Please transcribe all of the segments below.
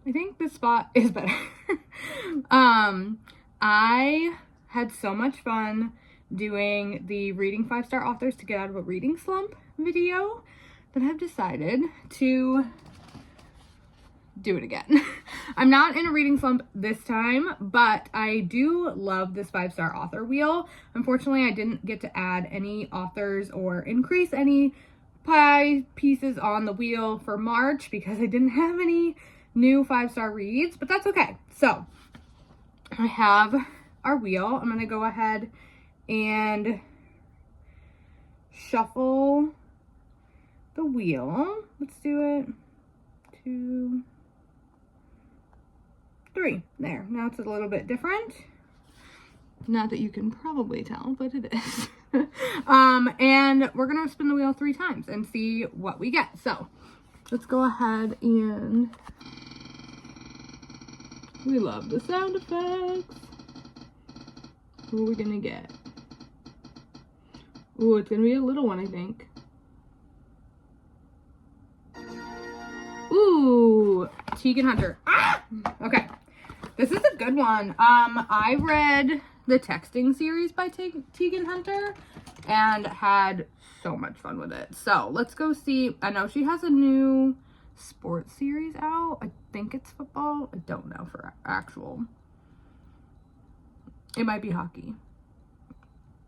I think this spot is better. I had so much fun doing the reading 5-star authors to get out of a reading slump video that I've decided to do it again. I'm not in a reading slump this time, but I do love this 5-star author wheel. Unfortunately, I didn't get to add any authors or increase any pie pieces on the wheel for March because I didn't have any new 5-star reads, but that's okay. So I have our wheel. I'm going to go ahead and shuffle the wheel. Let's do it. 2, 3. There. Now it's a little bit different. Not that you can probably tell, but it is. And we're going to spin the wheel 3 times and see what we get. So let's go ahead and we love the sound effects. What are we going to get? Oh, it's going to be a little one, I think. Ooh, Tegan Hunter. Ah! Okay. This is a good one. I read the texting series by Tegan Hunter and had so much fun with it. So let's go see. I know she has a new sports series out. I think it's football. I don't know for actual. It might be hockey.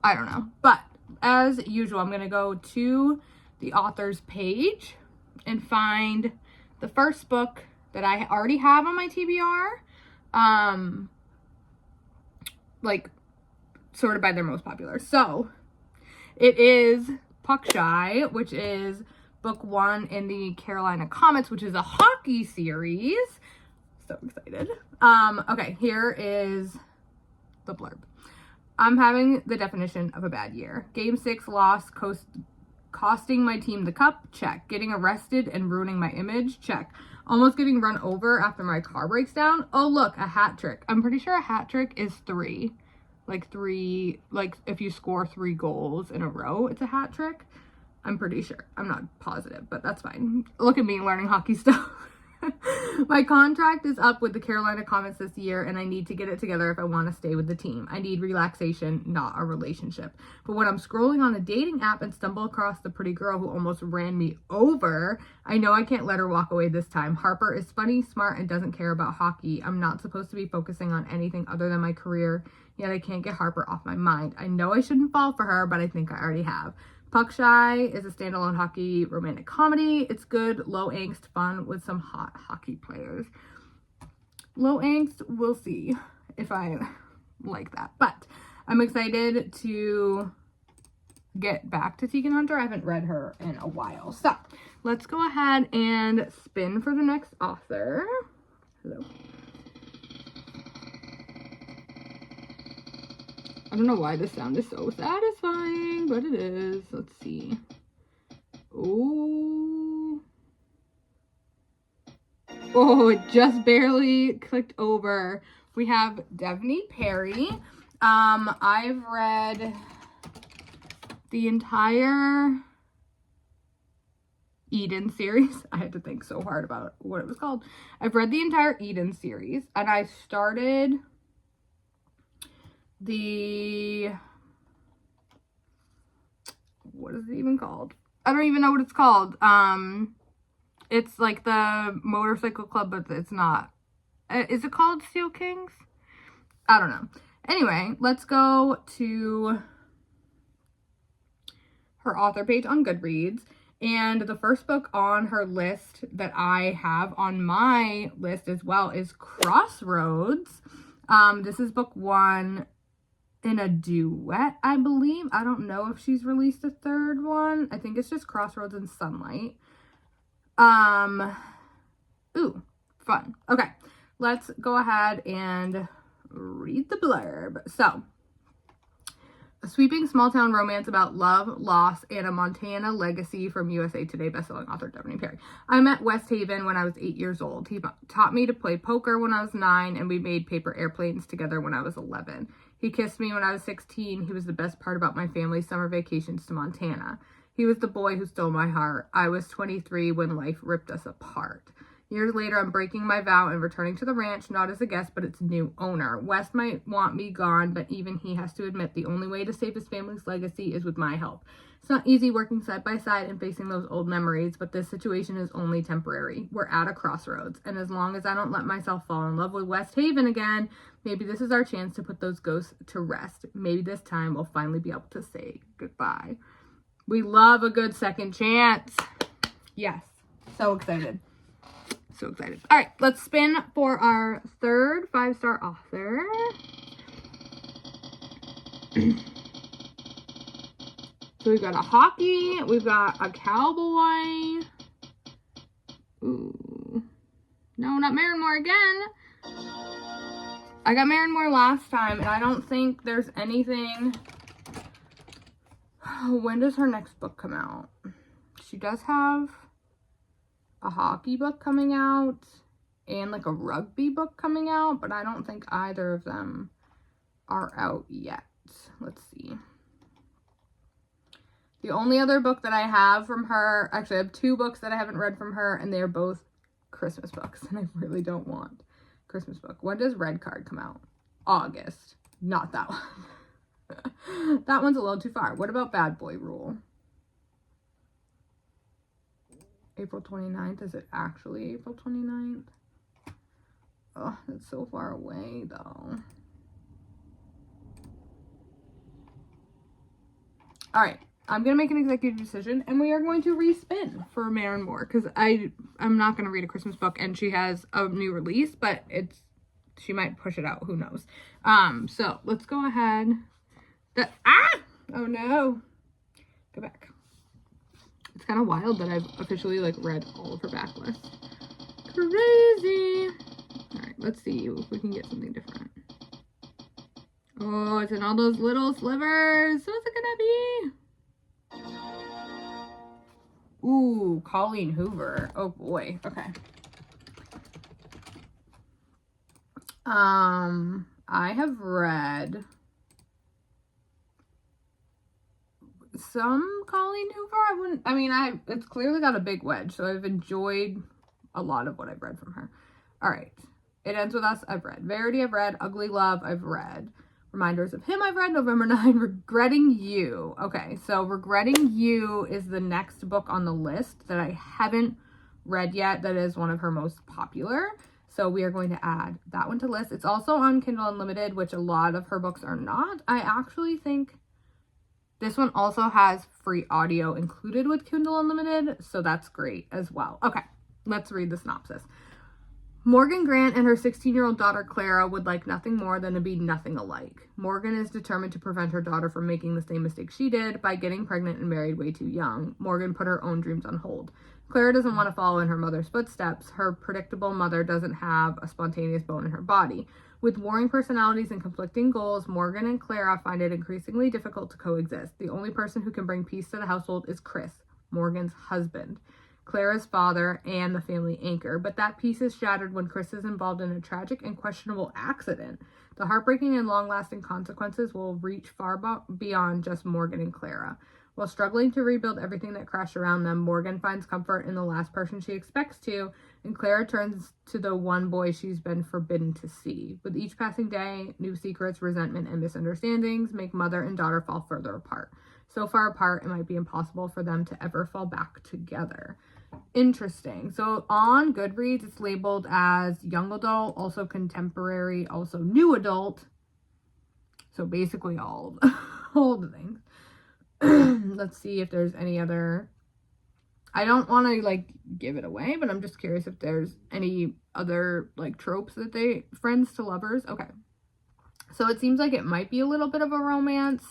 I don't know. But as usual, I'm going to go to the author's page and find the first book that I already have on my TBR. Like sorted by their most popular. So it is Puck Shy, which is book 1 in the Carolina Comets, which is a hockey series. So excited. Okay, here is the blurb. I'm having the definition of a bad year. Game 6 loss, costing my team the cup, check. Getting arrested and ruining my image, check. Almost getting run over after my car breaks down. Oh, look, a hat trick. I'm pretty sure a hat trick is 3. Like if you score 3 goals in a row, it's a hat trick. I'm pretty sure. I'm not positive, but that's fine. Look at me learning hockey stuff. My contract is up with the Carolina Comets this year, and I need to get it together if I want to stay with the team. I need relaxation, not a relationship. But when I'm scrolling on a dating app and stumble across the pretty girl who almost ran me over, I know I can't let her walk away this time. Harper is funny, smart, and doesn't care about hockey. I'm not supposed to be focusing on anything other than my career, yet I can't get Harper off my mind. I know I shouldn't fall for her, but I think I already have. Puck Shy is a standalone hockey romantic comedy. It's good, low angst fun with some hot hockey players. Low angst, we'll see if I like that. But I'm excited to get back to Tegan Hunter. I haven't read her in a while. So let's go ahead and spin for the next author. Hello. I don't know why this sound is so satisfying, but it is. Let's see. Oh, it just barely clicked over. We have Devney Perry. I've read the entire Eden series. I had to think so hard about what it was called. I've read the entire Eden series, and I started what is it even called? I don't even know what it's called. It's like the motorcycle club, but it's not. Is it called Steel Kings? I don't know. Anyway, let's go to her author page on Goodreads. And the first book on her list that I have on my list as well is Crossroads. This is book 1 in a duet, I believe. I don't know if she's released a 3rd one. I think it's just Crossroads and Sunlight. Ooh, fun. Okay, let's go ahead and read the blurb. So, a sweeping small-town romance about love, loss, and a Montana legacy from USA Today bestselling author Devney Perry. I met West Haven when I was 8 years old. He taught me to play poker when I was 9, and we made paper airplanes together when I was 11. He kissed me when I was 16. He was the best part about my family's summer vacations to Montana. He was the boy who stole my heart. I was 23 when life ripped us apart. Years later, I'm breaking my vow and returning to the ranch, not as a guest, but its new owner. West might want me gone, but even he has to admit the only way to save his family's legacy is with my help. It's not easy working side by side and facing those old memories, but this situation is only temporary. We're at a crossroads, and as long as I don't let myself fall in love with West Haven again, maybe this is our chance to put those ghosts to rest. Maybe this time we'll finally be able to say goodbye. We love a good second chance. Yes. So excited. So excited. All right, let's spin for our third 5-star author. So we've got a hockey, we've got a cowboy. Ooh. No, not Marinmore again. I got Marinmore last time, and I don't think there's anything. When does her next book come out? She does have a hockey book coming out and like a rugby book coming out, but I don't think either of them are out yet. Let's see. The only other book that I have from her, actually I have 2 books that I haven't read from her, and they're both Christmas books, and I really don't want Christmas book. When does Red Card come out? August. Not that one. That one's a little too far. What about Bad Boy Rule? April 29th. Is it actually April 29th? Oh, that's so far away, though. All right. I'm going to make an executive decision, and we are going to respin for Marinmore, because I'm not going to read a Christmas book, and she has a new release, but she might push it out. Who knows? So let's go ahead. Oh no. Go back. It's kind of wild that I've officially read all of her backlist. Crazy. All right, let's see if we can get something different. Oh, it's in all those little slivers. What's it gonna be? Ooh, Colleen Hoover. Oh boy. Okay. I have read some Colleen Hoover. It's clearly got a big wedge, so I've enjoyed a lot of what I've read from her. All right. It Ends With Us, I've read. Verity, I've read. Ugly Love, I've read. Reminders of Him, I've read. November 9, Regretting You. Okay, so Regretting You is the next book on the list that I haven't read yet. That is one of her most popular. So we are going to add that one to the list. It's also on Kindle Unlimited, which a lot of her books are not. I actually think this one also has free audio included with Kindle Unlimited, so that's great as well. Okay, let's read the synopsis. Morgan Grant and her 16-year-old daughter Clara would like nothing more than to be nothing alike. Morgan is determined to prevent her daughter from making the same mistake she did by getting pregnant and married way too young. Morgan put her own dreams on hold. Clara doesn't want to follow in her mother's footsteps. Her predictable mother doesn't have a spontaneous bone in her body. With warring personalities and conflicting goals, Morgan and Clara find it increasingly difficult to coexist. The only person who can bring peace to the household is Chris, Morgan's husband, Clara's father, and the family anchor. But that peace is shattered when Chris is involved in a tragic and questionable accident. The heartbreaking and long-lasting consequences will reach far beyond just Morgan and Clara. While struggling to rebuild everything that crashed around them, Morgan finds comfort in the last person she expects to, and Clara turns to the one boy she's been forbidden to see. With each passing day, new secrets, resentment, and misunderstandings make mother and daughter fall further apart. So far apart, it might be impossible for them to ever fall back together. Interesting. So on Goodreads, it's labeled as young adult, also contemporary, also new adult. So basically all the things. Let's see if there's any other. I don't want to give it away, but I'm just curious if there's any other tropes that they friends to lovers. Okay. So it seems like it might be a little bit of a romance.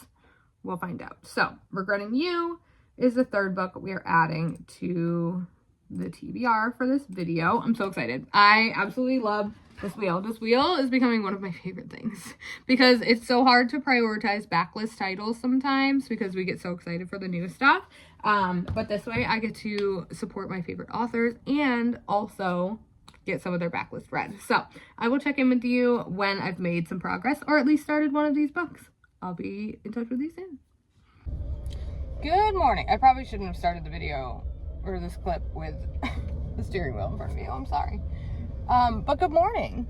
We'll find out. So, Regretting You is the third book we are adding to the TBR for this video. I'm so excited. I absolutely love this wheel. This wheel is becoming one of my favorite things because it's so hard to prioritize backlist titles sometimes because we get so excited for the new stuff. But this way I get to support my favorite authors and also get some of their backlist read. So I will check in with you when I've made some progress or at least started one of these books. I'll be in touch with you soon. Good morning. I probably shouldn't have started the video or this clip with the steering wheel in front of you. I'm sorry. But good morning.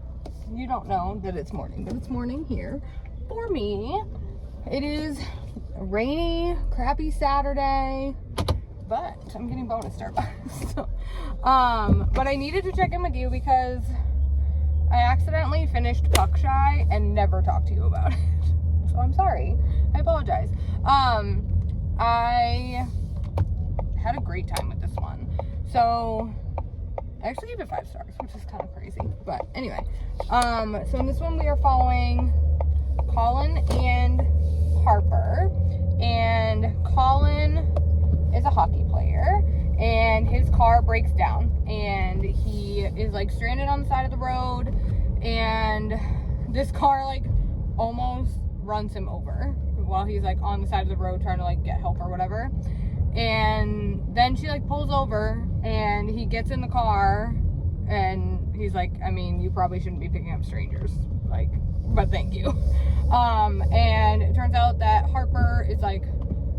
You don't know that it's morning, but it's morning here for me. It is a rainy, crappy Saturday, but I'm getting bonus Starbucks. So, but I needed to check in with you because I accidentally finished Puck Shy and never talked to you about it. So I'm sorry. I apologize. I had a great time with this one. So I actually gave it 5 stars, which is kind of crazy. But anyway, so in this one we are following Colin and Harper. And Colin is a hockey player, and his car breaks down, and he is like stranded on the side of the road, and this car like almost runs him over while he's like on the side of the road trying to like get help or whatever. And then she like pulls over, and he gets in the car, and he's like, I mean, you probably shouldn't be picking up strangers, like, but thank you. And it turns out that Harper is like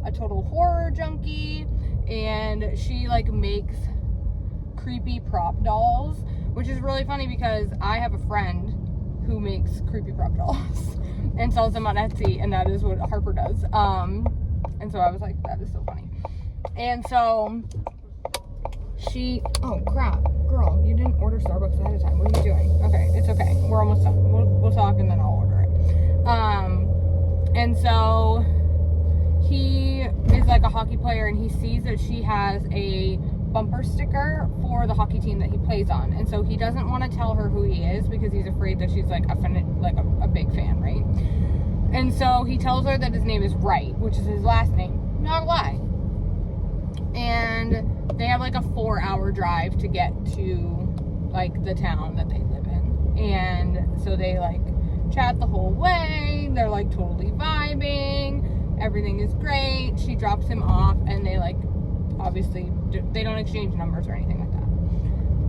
a total horror junkie, and she like makes creepy prop dolls, which is really funny because I have a friend who makes creepy prop dolls and sells them on Etsy, and that is what Harper does. And so I was like, that is so funny. And so she, oh crap, girl, you didn't order Starbucks ahead of time. What are you doing? Okay, it's okay. We're almost done. We'll talk and then I'll order it. And so he is like a hockey player, and he sees that she has a bumper sticker for the hockey team that he plays on, and so he doesn't want to tell her who he is because he's afraid that she's like a big fan, right? And so he tells her that his name is Wright, which is his last name, not a lie. And they have like a 4-hour drive to get to like the town that they live in, and so they like chat the whole way. They're like totally vibing, everything is great. She drops him off, and they like obviously they don't exchange numbers or anything like that.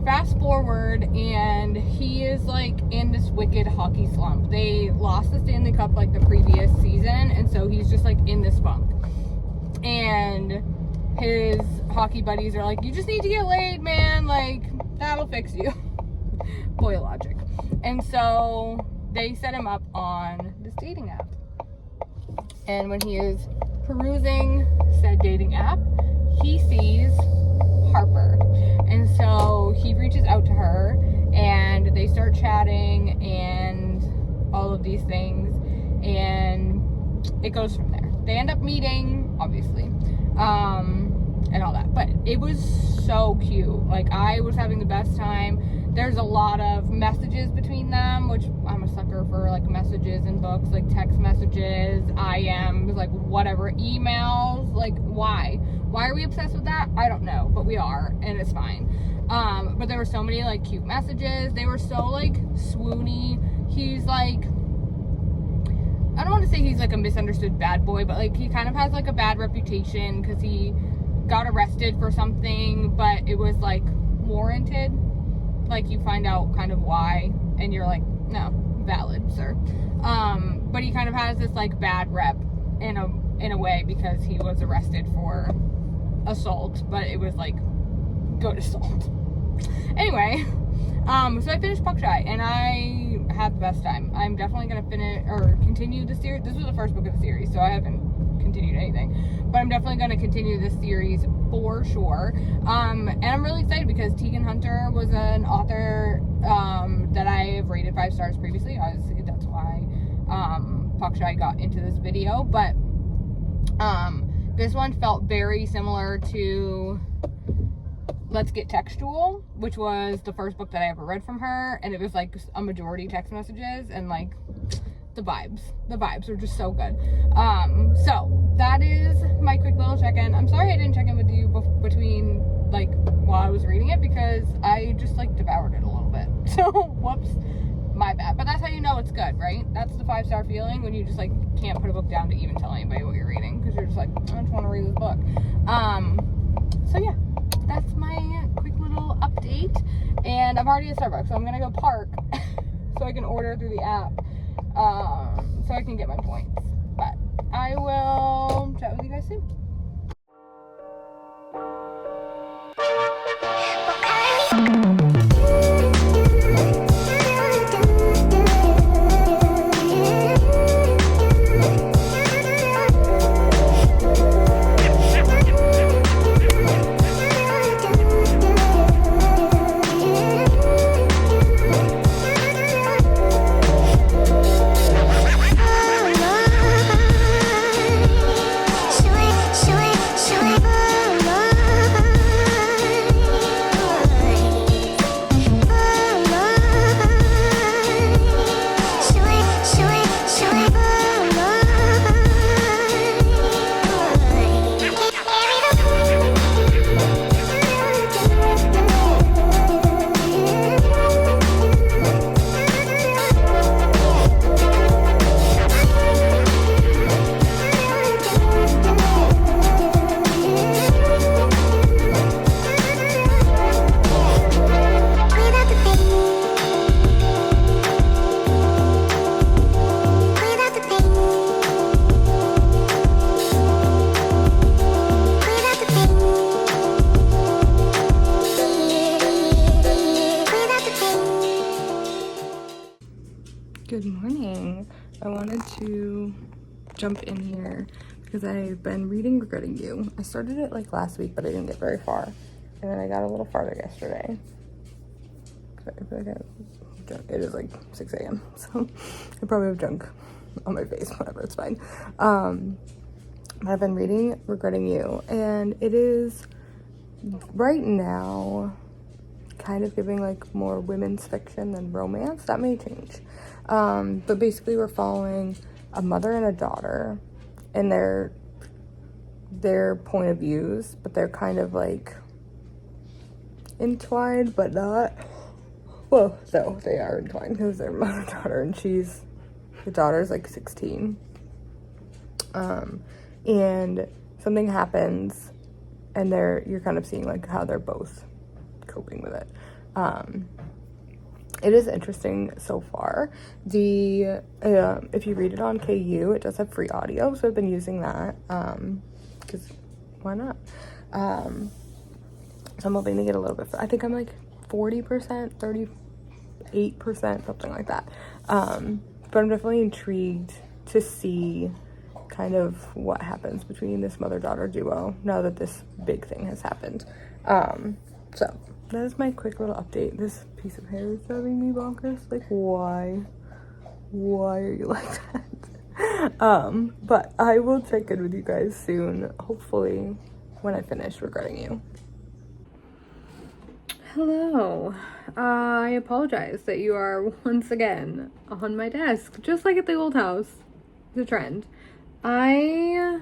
Fast forward, and he is like in this wicked hockey slump. They lost the Stanley Cup like the previous season, and so he's just like in this funk. And his hockey buddies are like, you just need to get laid, man, like that'll fix you. Boy logic. And so they set him up on this dating app. And when he is perusing said dating app, he sees Harper. And so he reaches out to her, and they start chatting and all of these things, and it goes from there. They end up meeting, obviously, and all that. But it was so cute. Like, I was having the best time. There's a lot of messages between them, which I'm a sucker for, like, messages in books, like text messages, IMs, like, whatever, emails. Like, why? Why are we obsessed with that? I don't know, but we are, and it's fine. But there were so many, like, cute messages. They were so, like, swoony. He's, like, I don't want to say he's, like, a misunderstood bad boy, but, like, he kind of has, like, a bad reputation because he got arrested for something, but it was, like, warranted. Like, you find out kind of why, and you're like, no, valid, sir. But he kind of has this, like, bad rep in a way because he was arrested for assault, but it was, like, good assault. Anyway, so I finished Puck Shy, and I had the best time. I'm definitely going to finish, or continue the series. This was the first book of the series, so I haven't continued anything, but I'm definitely going to continue this series for sure. And I'm really excited because Tegan Hunter was an author that I have rated 5 stars previously. That's why Puck Shy got into this video. But this one felt very similar to Let's Get Textual, which was the first book that I ever read from her, and it was like a majority text messages, and like the vibes were just so good. So that is my quick little check-in. I'm sorry I didn't check in with you between, like, while I was reading it, because I just, like, devoured it a little bit. So, whoops, my bad. But that's how you know it's good, right? That's the 5-star feeling when you just, like, can't put a book down to even tell anybody what you're reading, because you're just like, I just want to read this book. So yeah, that's my quick little update. And I'm already at Starbucks, so I'm gonna go park so I can order through the app, so I can get my points. But I will chat with you guys soon. Good morning. I wanted to jump in here because I've been reading Regretting You. I started it like last week, but I didn't get very far. And then I got a little farther yesterday. I feel like it is like 6 a.m. So I probably have junk on my face, whatever, it's fine. I've been reading Regretting You, and it is right now kind of giving like more women's fiction than romance. That may change. But basically we're following a mother and a daughter and their point of views, but they're kind of like entwined, but not. Well, no, they are entwined because they're mother and daughter, and the daughter's like 16. And something happens, and you're kind of seeing like how they're both coping with it. It is interesting so far. If you read it on KU, it does have free audio, so I've been using that because why not? So I'm hoping to get a little bit. I think I'm like 40%, 38%, something like that. But I'm definitely intrigued to see kind of what happens between this mother-daughter duo now that this big thing has happened. So that is my quick little update. This piece of hair is driving me bonkers. Like, why are you like that? But I will check in with you guys soon, hopefully when I finish Regretting You. Hello. I apologize that you are once again on my desk, just like at the old house. It's a trend. I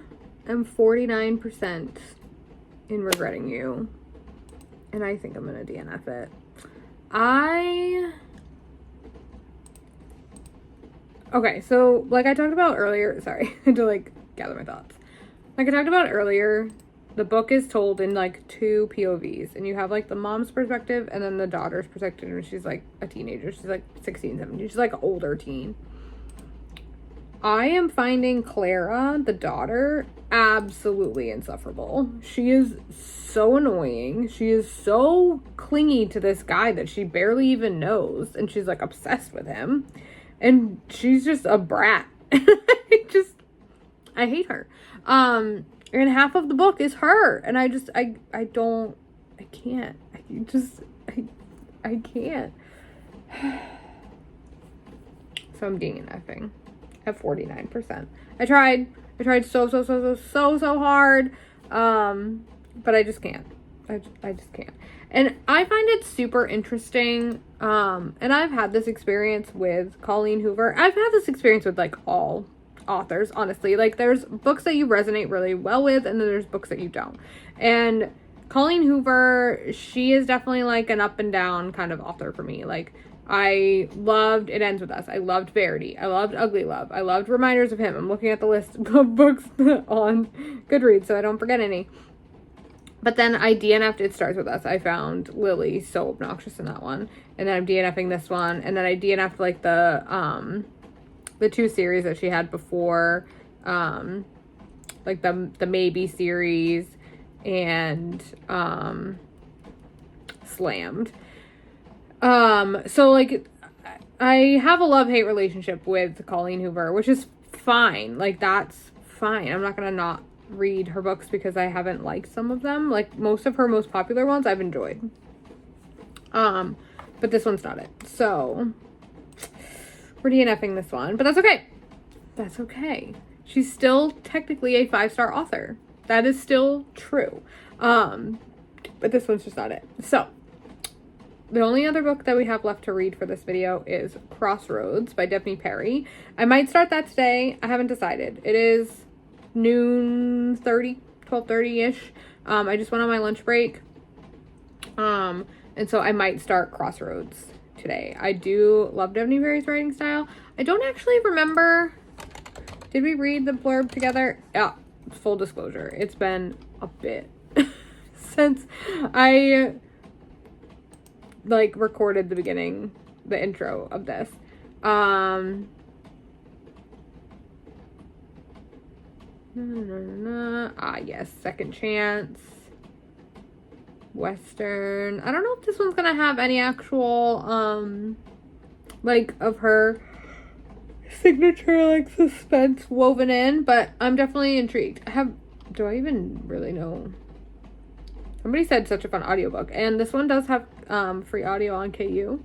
am 49% in Regretting You, and I think I'm gonna DNF it. Okay, so like I talked about earlier, sorry, I had to like gather my thoughts. Like I talked about earlier, the book is told in like 2 POVs, and you have like the mom's perspective and then the daughter's perspective, and she's like a teenager. She's like 16, 17. She's like an older teen. I am finding Clara, the daughter, absolutely insufferable. She is so annoying. She is so clingy to this guy that she barely even knows, and she's like obsessed with him. And she's just a brat. I hate her. And half of the book is her, and I can't. I can't. So I'm DNFing at 49%. I tried so hard, but I just can't. I just can't. And I find it super interesting, and I've had this experience with Colleen Hoover. I've had this experience with like all authors, honestly. Like there's books that you resonate really well with, and then there's books that you don't. And Colleen Hoover, she is definitely like an up and down kind of author for me. Like I loved It Ends With Us. I loved Verity. I loved Ugly Love. I loved Reminders of Him. I'm looking at the list of books on Goodreads so I don't forget any. But then I DNF'd It Starts With Us. I found Lily so obnoxious in that one. And then I'm DNFing this one. And then I DNF'd like the 2 series that she had before. Like the Maybe series and slammed. So like I have a love-hate relationship with Colleen Hoover, which is fine. Like, that's fine. I'm not gonna not read her books because I haven't liked some of them. Like, most of her most popular ones I've enjoyed. But this one's not it. So we're DNFing this one, but that's okay. That's okay. She's still technically a 5-star author. That is still true. But this one's just not it. So the only other book that we have left to read for this video is Crossroads by Daphne Perry. I might start that today. I haven't decided. It is noon 30, 12:30-ish. I just went on my lunch break. And so I might start Crossroads today. I do love Daphne Perry's writing style. I don't actually remember. Did we read the blurb together? Yeah, full disclosure. It's been a bit since I like recorded the intro of this. Yes, Second Chance. Western. I don't know if this one's gonna have any actual like of her signature like suspense woven in, but I'm definitely intrigued. Do I even really know? Somebody said such a fun audiobook, and this one does have free audio on KU,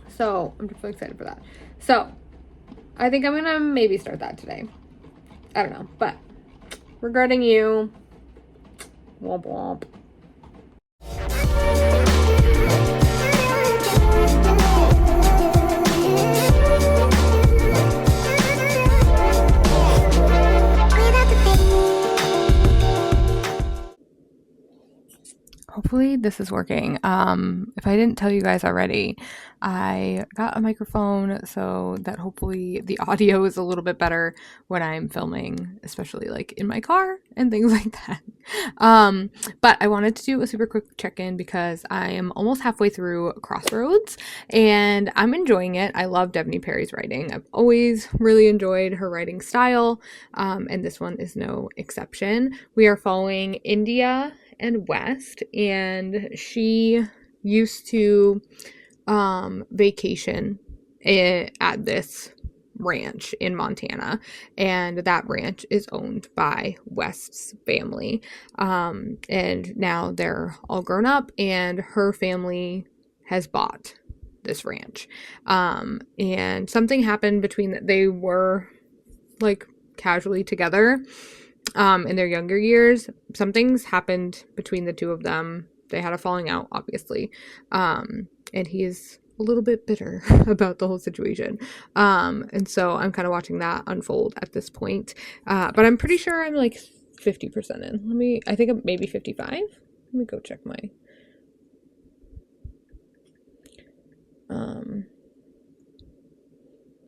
so I'm definitely excited for that. So I think I'm gonna maybe start that today. I don't know, but regarding you, womp womp. Hopefully this is working. If I didn't tell you guys already, I got a microphone so that hopefully the audio is a little bit better when I'm filming, especially like in my car and things like that. But I wanted to do a super quick check-in because I am almost halfway through Crossroads and I'm enjoying it. I love Daphne Perry's writing. I've always really enjoyed her writing style, and this one is no exception. We are following India and West, and she used to vacation at this ranch in Montana, and that ranch is owned by West's family, and now they're all grown up and her family has bought this ranch, and something happened they were like casually together in their younger years. Something's happened between the two of them. They had a falling out, obviously. And he is a little bit bitter about the whole situation. And so I'm kind of watching that unfold at this point. But I'm pretty sure I'm like 50% in. I think I'm maybe 55. Let me go check my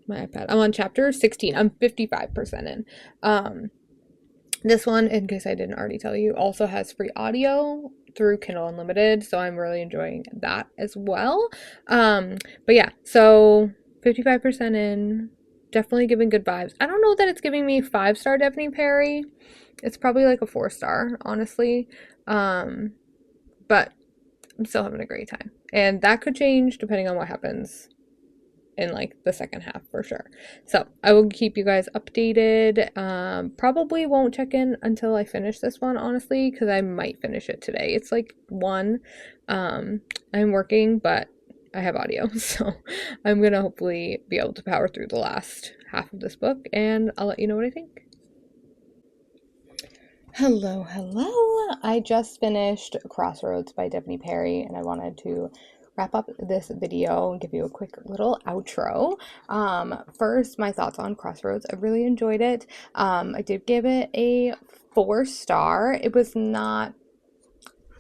iPad. I'm on chapter 16. I'm 55% in. This one, in case I didn't already tell you, also has free audio through Kindle Unlimited, so I'm really enjoying that as well. But yeah, so 55% in, definitely giving good vibes. I don't know that it's giving me 5-star Daphne Perry. It's probably like a 4-star, honestly. But I'm still having a great time. And that could change depending on what happens in like the second half for sure. So I will keep you guys updated. Probably won't check in until I finish this one, honestly, because I might finish it today. It's like 1. I'm working, but I have audio, so I'm gonna hopefully be able to power through the last half of this book, and I'll let you know what I think. Hello. I just finished Crossroads by Daphne Perry, and I wanted to wrap up this video and give you a quick little outro. First, my thoughts on Crossroads. I really enjoyed it. I did give it a 4-star.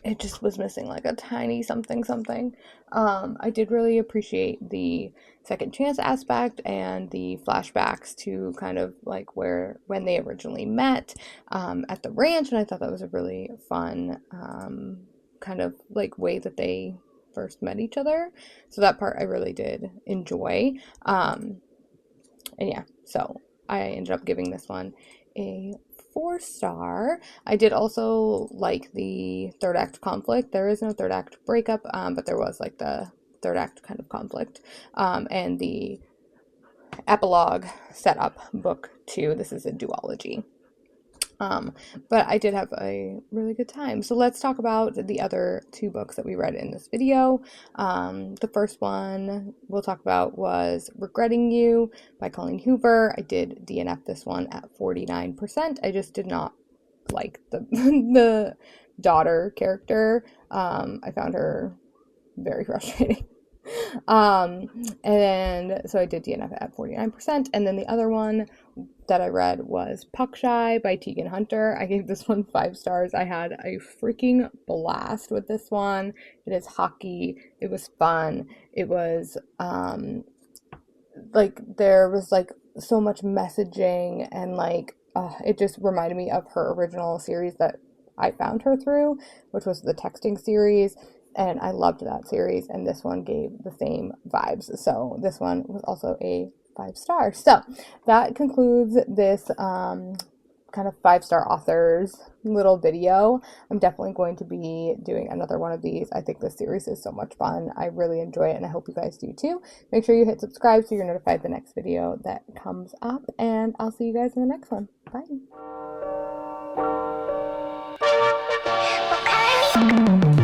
It just was missing like a tiny something. I did really appreciate the second chance aspect and the flashbacks to kind of like when they originally met at the ranch, and I thought that was a really fun kind of like way that they first met each other. So that part I really did enjoy. And yeah, so I ended up giving this one a 4-star. I did also like the third act conflict. There is no third act breakup, but there was like the third act kind of conflict, and the epilogue setup book 2. This is a duology. But I did have a really good time. So let's talk about the other 2 books that we read in this video. The first one we'll talk about was Regretting You by Colleen Hoover. I did DNF this one at 49%. I just did not like the the daughter character. I found her very frustrating. And so I did DNF at 49%. And then the other one that I read was Puck Shy by Tegan Hunter. I gave this one 5 stars. I had a freaking blast with this one. It is hockey. It was fun. It was, like, there was, like, so much messaging, and, like, it just reminded me of her original series that I found her through, which was the texting series. And I loved that series, and this one gave the same vibes. So this one was also a 5 star. So that concludes this kind of 5-star authors little video. I'm definitely going to be doing another one of these. I think this series is so much fun. I really enjoy it, and I hope you guys do too. Make sure you hit subscribe so you're notified the next video that comes up, and I'll see you guys in the next one. Bye.